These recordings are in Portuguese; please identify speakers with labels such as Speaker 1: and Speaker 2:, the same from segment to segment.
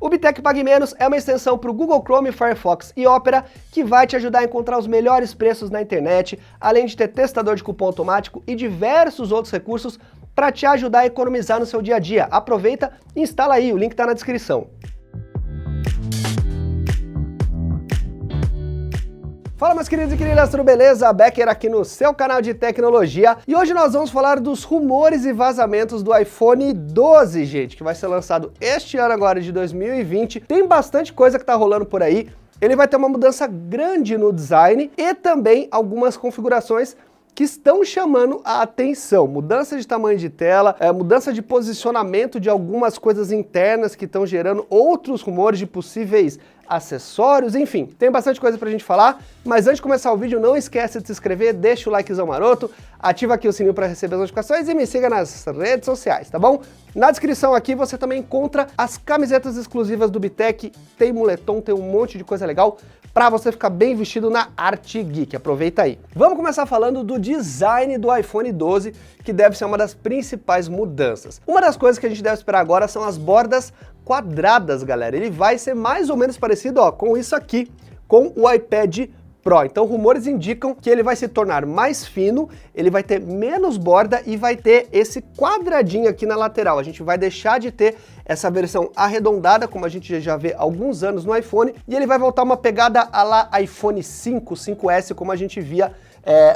Speaker 1: O Bitec Pague Menos é uma extensão para o Google Chrome, Firefox e Opera que vai te ajudar a encontrar os melhores preços na internet, além de ter testador de cupom automático e diversos outros recursos para te ajudar a economizar no seu dia a dia. Aproveita e instala aí, o link está na descrição. Fala, meus queridos e queridas, tudo beleza? Becker aqui no seu canal de tecnologia e hoje nós vamos falar dos rumores e vazamentos do iPhone 12, gente, que vai ser lançado este ano agora de 2020. Tem bastante coisa que tá rolando por aí. Ele vai ter uma mudança grande no design e também algumas configurações que estão chamando a atenção. Mudança de tamanho de tela, mudança de posicionamento de algumas coisas internas que estão gerando outros rumores de possíveis acessórios, enfim, tem bastante coisa pra gente falar, mas antes de começar o vídeo, não esquece de se inscrever, deixa o likezão maroto, ativa aqui o sininho para receber as notificações e me siga nas redes sociais, tá bom? Na descrição aqui você também encontra as camisetas exclusivas do Bitec, tem moletom, tem um monte de coisa legal para você ficar bem vestido na Arte Geek, aproveita aí. Vamos começar falando do design do iPhone 12, que deve ser uma das principais mudanças. Uma das coisas que a gente deve esperar agora são as bordas quadradas, galera. Ele vai ser mais ou menos parecido, ó, com isso aqui, com o iPad Pro. Então rumores indicam que ele vai se tornar mais fino, ele vai ter menos borda e vai ter esse quadradinho aqui na lateral. A gente vai deixar de ter essa versão arredondada, como a gente já vê há alguns anos no iPhone, e ele vai voltar uma pegada à la iPhone 5, 5S, como a gente via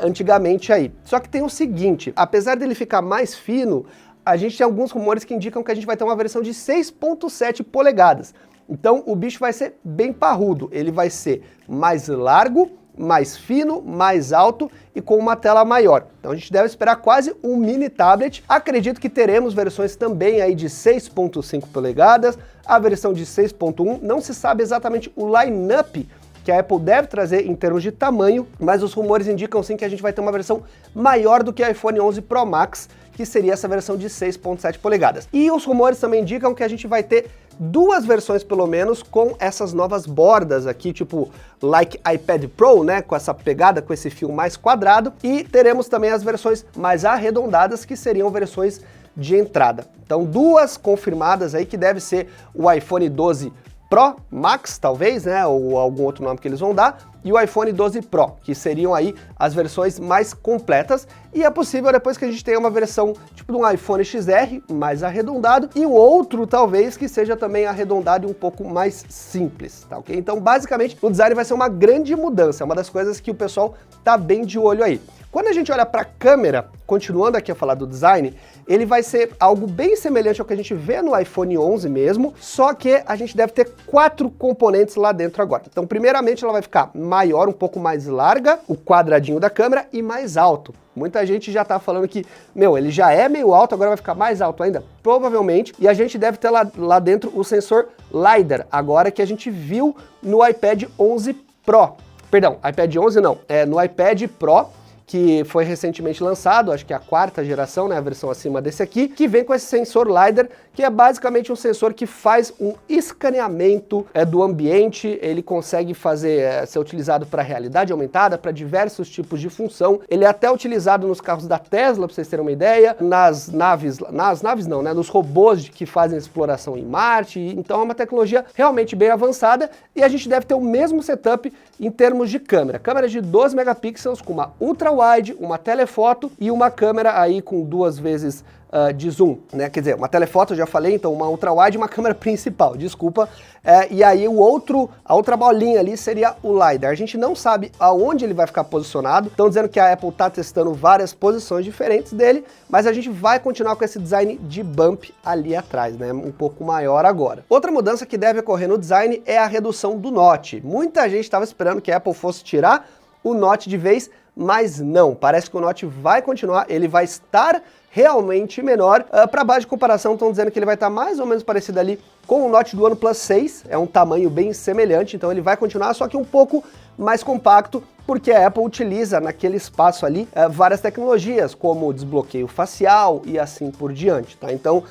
Speaker 1: antigamente aí. Só que tem o seguinte, apesar dele ficar mais fino, a gente tem alguns rumores que indicam que a gente vai ter uma versão de 6.7 polegadas. Então o bicho vai ser bem parrudo, ele vai ser mais largo, mais fino, mais alto e com uma tela maior. Então a gente deve esperar quase um mini tablet. Acredito que teremos versões também aí de 6.5 polegadas, a versão de 6.1, não se sabe exatamente o line-up que a Apple deve trazer em termos de tamanho, mas os rumores indicam sim que a gente vai ter uma versão maior do que o iPhone 11 Pro Max, que seria essa versão de 6.7 polegadas. E os rumores também indicam que a gente vai ter duas versões pelo menos com essas novas bordas aqui, tipo like iPad Pro, né, com essa pegada, com esse fio mais quadrado, e teremos também as versões mais arredondadas, que seriam versões de entrada. Então duas confirmadas aí, que deve ser o iPhone 12 Pro Max, talvez, né, ou algum outro nome que eles vão dar, e o iPhone 12 Pro, que seriam aí as versões mais completas, e é possível depois que a gente tenha uma versão tipo de um iPhone XR, mais arredondado, e o outro talvez que seja também arredondado e um pouco mais simples, tá ok? Então basicamente o design vai ser uma grande mudança, é uma das coisas que o pessoal tá bem de olho aí. Quando a gente olha para a câmera, continuando aqui a falar do design, ele vai ser algo bem semelhante ao que a gente vê no iPhone 11 mesmo, só que a gente deve ter 4 componentes lá dentro agora. Então, primeiramente, ela vai ficar maior, um pouco mais larga, o quadradinho da câmera, e mais alto. Muita gente já tá falando que, ele já é meio alto, agora vai ficar mais alto ainda? Provavelmente, e a gente deve ter lá dentro o sensor LiDAR, agora que a gente viu no iPad 11 Pro. Perdão, iPad 11 não, no iPad Pro, que foi recentemente lançado, acho que é a 4ª geração, né, a versão acima desse aqui, que vem com esse sensor LiDAR, que é basicamente um sensor que faz um escaneamento do ambiente, ele consegue ser utilizado para realidade aumentada, para diversos tipos de função, ele é até utilizado nos carros da Tesla, para vocês terem uma ideia, nas naves não, né, nos robôs que fazem exploração em Marte, então é uma tecnologia realmente bem avançada, e a gente deve ter o mesmo setup em termos de câmera. Câmera de 12 megapixels com uma ultra-wide, uma telefoto e uma câmera aí com 2 vezes de zoom, né? Quer dizer, uma telefoto eu já falei, então uma ultra-wide e uma câmera principal, desculpa. E aí a outra bolinha ali seria o LiDAR. A gente não sabe aonde ele vai ficar posicionado. Estão dizendo que a Apple está testando várias posições diferentes dele, mas a gente vai continuar com esse design de bump ali atrás, né? Um pouco maior agora. Outra mudança que deve ocorrer no design é a redução do notch. Muita gente estava esperando que a Apple fosse tirar o notch de vez, mas não, parece que o notch vai continuar, ele vai estar realmente menor. Para base de comparação, estão dizendo que ele vai estar mais ou menos parecido ali com o notch do OnePlus 6, é um tamanho bem semelhante, então ele vai continuar, só que um pouco mais compacto, porque a Apple utiliza naquele espaço ali várias tecnologias, como desbloqueio facial e assim por diante, tá? Então,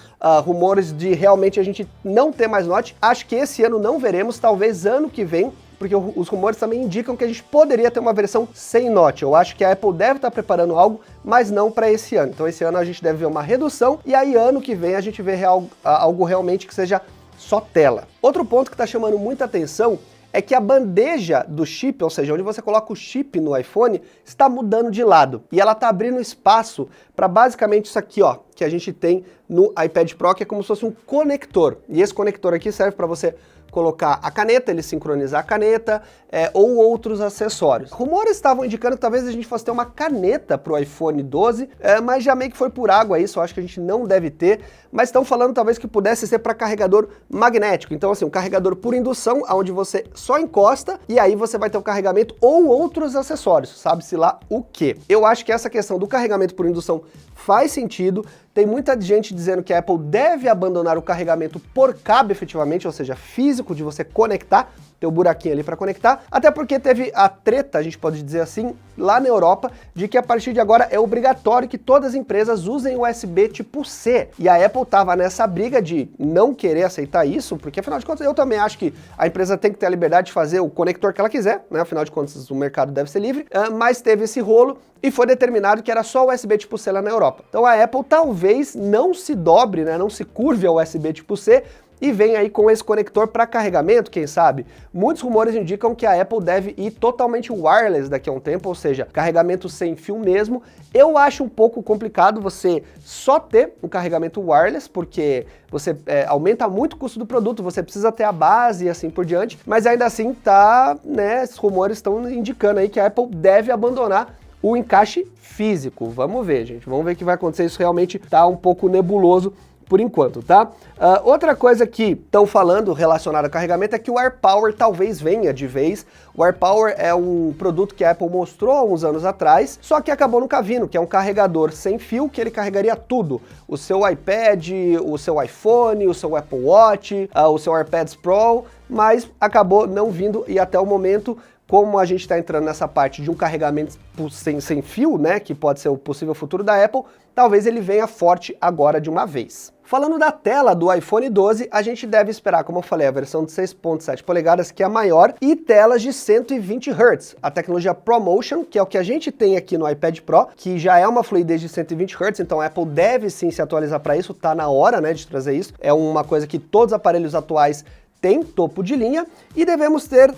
Speaker 1: rumores de realmente a gente não ter mais notch, acho que esse ano não veremos, talvez ano que vem, porque os rumores também indicam que a gente poderia ter uma versão sem notch. Eu acho que a Apple deve estar preparando algo, mas não para esse ano. Então esse ano a gente deve ver uma redução, e aí ano que vem a gente vê algo realmente que seja só tela. Outro ponto que está chamando muita atenção é que a bandeja do chip, ou seja, onde você coloca o chip no iPhone, está mudando de lado. E ela está abrindo espaço para basicamente isso aqui, ó, que a gente tem no iPad Pro, que é como se fosse um conector. E esse conector aqui serve para você colocar a caneta, ele sincronizar a caneta, ou outros acessórios. Rumores estavam indicando que talvez a gente fosse ter uma caneta para o iPhone 12, mas já meio que foi por água isso, eu acho que a gente não deve ter, mas estão falando talvez que pudesse ser para carregador magnético, então assim, um carregador por indução, onde você só encosta e aí você vai ter o carregamento ou outros acessórios, sabe-se lá o que. Eu acho que essa questão do carregamento por indução faz sentido, tem muita gente dizendo que a Apple deve abandonar o carregamento por cabo efetivamente, ou seja, físico de você conectar, ter o buraquinho ali para conectar, até porque teve a treta, a gente pode dizer assim, lá na Europa, de que a partir de agora é obrigatório que todas as empresas usem USB tipo C. E a Apple estava nessa briga de não querer aceitar isso, porque afinal de contas eu também acho que a empresa tem que ter a liberdade de fazer o conector que ela quiser, né? Afinal de contas o mercado deve ser livre, mas teve esse rolo e foi determinado que era só USB tipo C lá na Europa. Então a Apple talvez não se dobre, né? Não se curve ao USB tipo C, e vem aí com esse conector para carregamento, quem sabe? Muitos rumores indicam que a Apple deve ir totalmente wireless daqui a um tempo, ou seja, carregamento sem fio mesmo. Eu acho um pouco complicado você só ter um carregamento wireless, porque você aumenta muito o custo do produto, você precisa ter a base e assim por diante, mas ainda assim né, esses rumores estão indicando aí que a Apple deve abandonar o encaixe físico. Vamos ver, gente, vamos ver o que vai acontecer, isso realmente tá um pouco nebuloso por enquanto, tá? Outra coisa que estão falando relacionada ao carregamento é que o AirPower talvez venha de vez. O AirPower é um produto que a Apple mostrou há uns anos atrás, só que acabou nunca vindo, que é um carregador sem fio que ele carregaria tudo. O seu iPad, o seu iPhone, o seu Apple Watch, o seu AirPods Pro, mas acabou não vindo e até o momento, como a gente está entrando nessa parte de um carregamento sem fio, né, que pode ser o possível futuro da Apple, talvez ele venha forte agora de uma vez. Falando da tela do iPhone 12, a gente deve esperar, como eu falei, a versão de 6.7 polegadas, que é a maior, e telas de 120 Hz. A tecnologia ProMotion, que é o que a gente tem aqui no iPad Pro, que já é uma fluidez de 120 Hz, então a Apple deve sim se atualizar para isso, tá na hora, né, de trazer isso. É uma coisa que todos os aparelhos atuais tem topo de linha, e devemos ter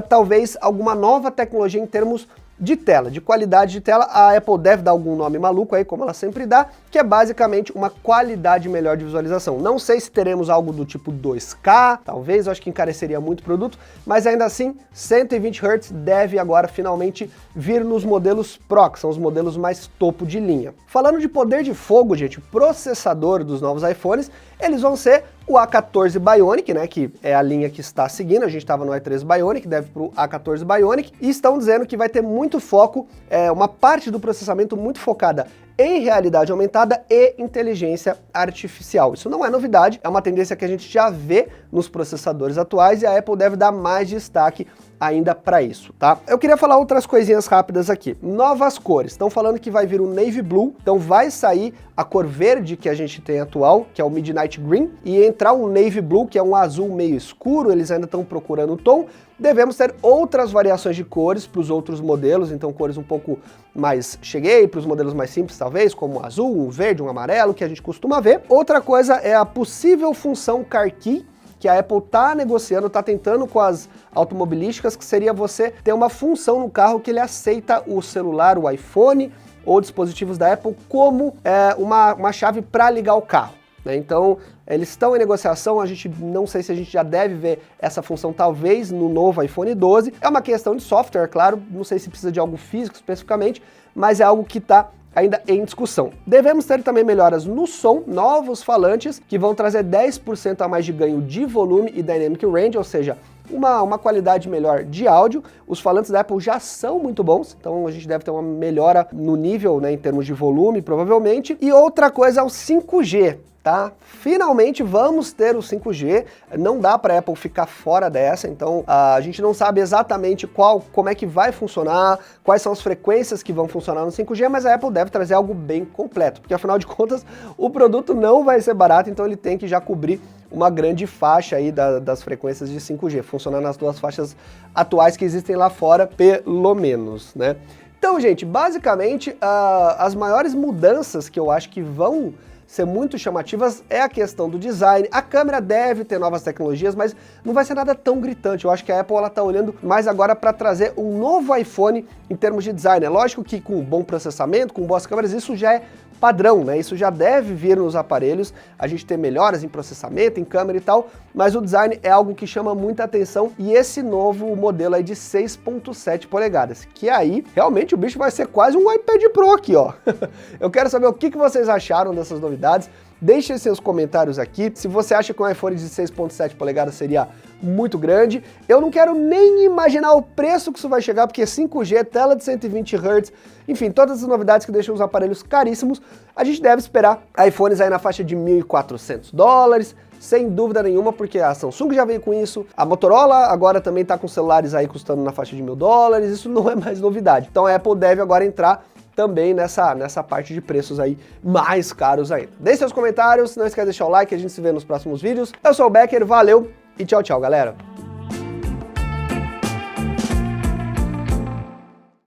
Speaker 1: talvez alguma nova tecnologia em termos de tela, de qualidade de tela. A Apple deve dar algum nome maluco aí, como ela sempre dá, que é basicamente uma qualidade melhor de visualização. Não sei se teremos algo do tipo 2K, talvez, eu acho que encareceria muito o produto, mas ainda assim, 120 Hz deve agora finalmente vir nos modelos Pro, que são os modelos mais topo de linha. Falando de poder de fogo, gente, o processador dos novos iPhones, eles vão ser o A14 Bionic, né, que é a linha que está seguindo, a gente estava no i3 Bionic, deve para o A14 Bionic, e estão dizendo que vai ter muito foco, uma parte do processamento muito focada em realidade aumentada e inteligência artificial. Isso não é novidade, é uma tendência que a gente já vê nos processadores atuais e a Apple deve dar mais destaque ainda para isso, tá? Eu queria falar outras coisinhas rápidas aqui. Novas cores. Estão falando que vai vir o Navy Blue, então vai sair a cor verde que a gente tem atual, que é o Midnight Green, e entrar um Navy Blue, que é um azul meio escuro, eles ainda estão procurando o tom. Devemos ter outras variações de cores para os outros modelos, então cores um pouco mais cheguei, para os modelos mais simples talvez, como um azul, um verde, um amarelo, que a gente costuma ver. Outra coisa é a possível função Car Key, que a Apple está negociando, está tentando com as automobilísticas, que seria você ter uma função no carro que ele aceita o celular, o iPhone ou dispositivos da Apple como uma chave para ligar o carro, né? Então, eles estão em negociação, a gente não sei se a gente já deve ver essa função talvez no novo iPhone 12. É uma questão de software, claro, não sei se precisa de algo físico especificamente, mas é algo que está ainda em discussão. Devemos ter também melhoras no som, novos falantes que vão trazer 10% a mais de ganho de volume e Dynamic Range, ou seja, uma qualidade melhor de áudio. Os falantes da Apple já são muito bons, então a gente deve ter uma melhora no nível, né, em termos de volume, provavelmente. E outra coisa é o 5G. Tá? Finalmente vamos ter o 5G, não dá para a Apple ficar fora dessa, então a gente não sabe exatamente como é que vai funcionar, quais são as frequências que vão funcionar no 5G, mas a Apple deve trazer algo bem completo, porque afinal de contas o produto não vai ser barato, então ele tem que já cobrir uma grande faixa aí das frequências de 5G, funcionar nas duas faixas atuais que existem lá fora, pelo menos, né? Então, gente, basicamente as maiores mudanças que eu acho que vão ser muito chamativas é a questão do design. A câmera deve ter novas tecnologias, mas não vai ser nada tão gritante. Eu acho que a Apple está olhando mais agora para trazer um novo iPhone em termos de design. É lógico que com bom processamento, com boas câmeras, isso já é padrão, né? Isso já deve vir nos aparelhos, a gente ter melhoras em processamento, em câmera e tal, mas o design é algo que chama muita atenção, e esse novo modelo aí de 6.7 polegadas, que aí realmente o bicho vai ser quase um iPad Pro aqui, ó. Eu quero saber o que vocês acharam dessas novidades. Deixe seus comentários aqui, se você acha que um iPhone de 6.7 polegadas seria muito grande. Eu não quero nem imaginar o preço que isso vai chegar, porque 5G, tela de 120 Hz, enfim, todas as novidades que deixam os aparelhos caríssimos, a gente deve esperar iPhones aí na faixa de $1.400, sem dúvida nenhuma, porque a Samsung já veio com isso, a Motorola agora também tá com celulares aí custando na faixa de $1.000, isso não é mais novidade. Então a Apple deve agora entrar também nessa parte de preços aí mais caros ainda. Deixe seus comentários, não esquece de deixar o like, a gente se vê nos próximos vídeos. Eu sou o Becker, valeu e tchau, tchau, galera!